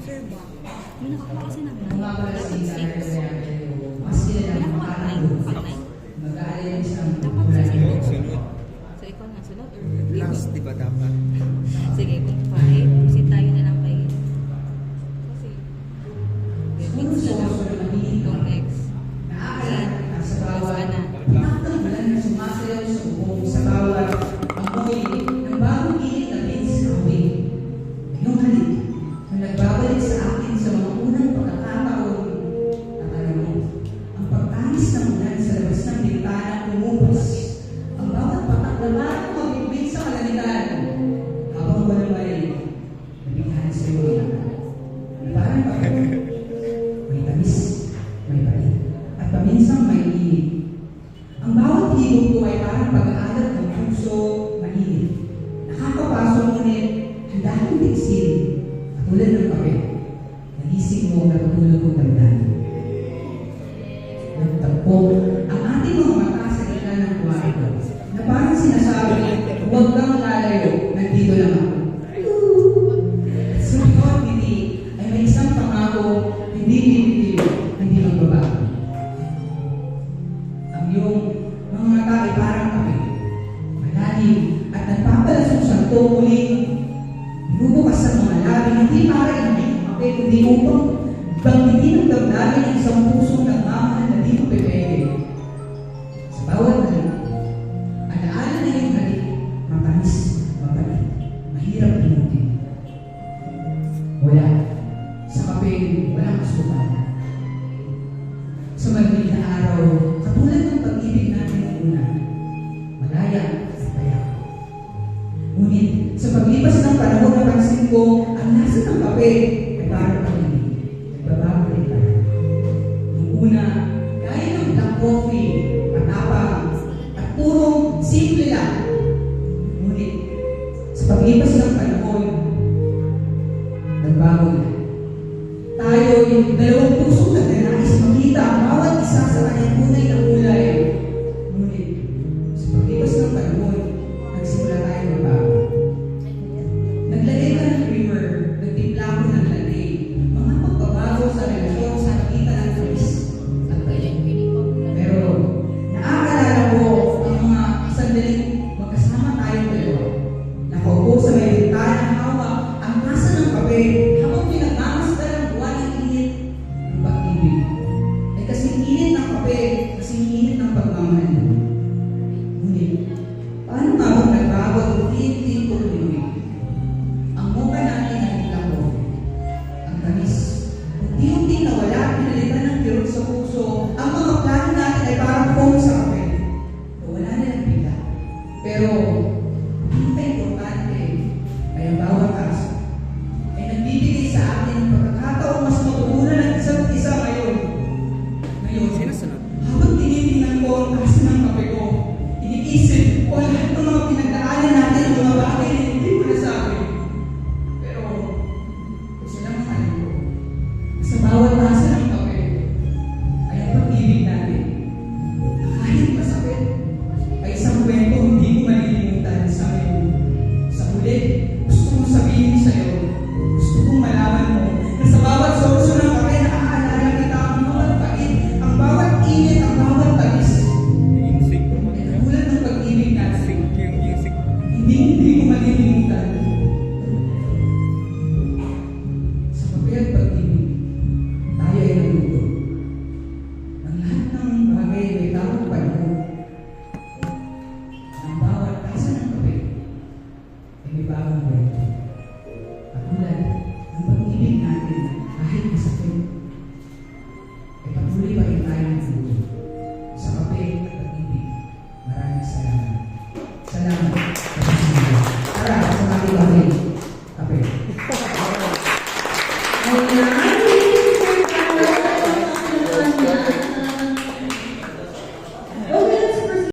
Sir ba? Yung nakakuha kasi ng 9, dapat 6. Pinakuha 9, pag 9. Dapat 6. Sunod. So, ikaw na sunod? Or Last, di ba dapat? sige, kung 5, proceed tayo na lang kay... Kasi, mix na lang. Itong X. Plus ka na. Nagbabalik sa akin sa mga unang pagkakataon at alam mo, ang pagtanis ng ulan sa labas ng bintana umubos, ang bawat patak na marang magbibig sa kalangitan habang walang marin, nabigyan sa iyo na parang pagkakas, may tamis, may palit, at paminsang may init. Ang bawat higog ko ay parang pag-aalat ng puso mainit. Nakakapasok ngunit, handa kong tiksin. Tulad ng kape, nagising mo na patulog kong damdamin. Nagtagpo ang ating mga mata sa gitna ng kwarto na parang sinasabi, huwag kang lalayo, nandito lang ako. At sumunod ngiti ay may isang pangako, hindi bibitiw, hindi magbabago. Ang iyong mga mata ay parang kape, malalim at nagpapalasong sa muling binubukas sa mga labi, hindi para inamig ang kape, kundi upang banggitin ang damdamin ng isang pusong nagmamahal na di mapipeke. Sa bawat halik, alaala na yung halik, matamis, mabalik, mahirap pinutin. Wala. Sa kape, walang kasukan. Sa maliit na araw, katulad ng pag-ibig natin ng una, malaya at payak. Ngunit, sa paglipas ng panahon, napansin ko, ang lasa ng kape ay parang pag-ibig. Nagbabago rin tayo. Noong una, gaya ng black coffee, matapang, at purong simple lang. Ngunit, sa paglipas ng panahon, nagbago na. Tayo, yung dalawang pusong nagnanais makita ang bawat isa sa kanyang tunay na kulay. Ngunit, sa paglipas ng panahon, nagsimula tayo magbago. Naglagay ka ng creamer, nagtimpla ko ng lagay. Mga pagbabago sa relasyon sa nakita ng Chris at kayo. Pero, naaalala ko ang mga sandaling magkasama tayong dalawa. Nakaupo sa may bintana, hawak ang tasa ng kape habang pinagmamasdan ang buwan ng init ng pag-ibig. Ay kasing init ng kape, kasing init ng pagmamahal. Ngunit, paano nga bang nagbago ang unti-unti kong lumig? Ang mukha natin ay biglang ang tamis. Unti-unti nawala, pinalitan ng kirot sa puso. Ang mga plano natin ay parang foam sa kape. Wala na ng bigla. Pero, hindi pa importante ay ang bawat asa ay nagbibigay sa atin ng pagkakataong mas matutunan ng isa't isa ngayon. Ngayon, Sinasunod. habang tinitingnan ko ang tasa ng kape ko, iniisip ko ang lahat ng mga pinagdaanan natin ng mga bagay na hindi ko nasabi. Pero, isa lang ang alam ko. Sa bawat tasa ng kape, ay ang pag-ibig natin. Na kahit masakit, ay isang kwento hindi ko malilimutan sa ngayon. Sa huli, gusto kong sabihin sa'yo, gusto kong malaman mo, na sa bawat sorso ng kape, naaalala kita ang bawat pait, ang bawat init, ang bawat tamis. Yung sync ko mo. Ay katulad ng pag-ibig natin, Sync yung music. hindi ko malilimutan. Sa kape at pag-ibig, tayo ay naluto. Ang lahat ng bagay may tamang panahon. Ang bawat tasa ng kape ay may bagong kwento. Katulad ng pag-ibig natin kahit masakit, ay patuloy pa rin tayo naluto. Sa kape at pag-ibig, maraming salamat. Salamat. Tara, sa mga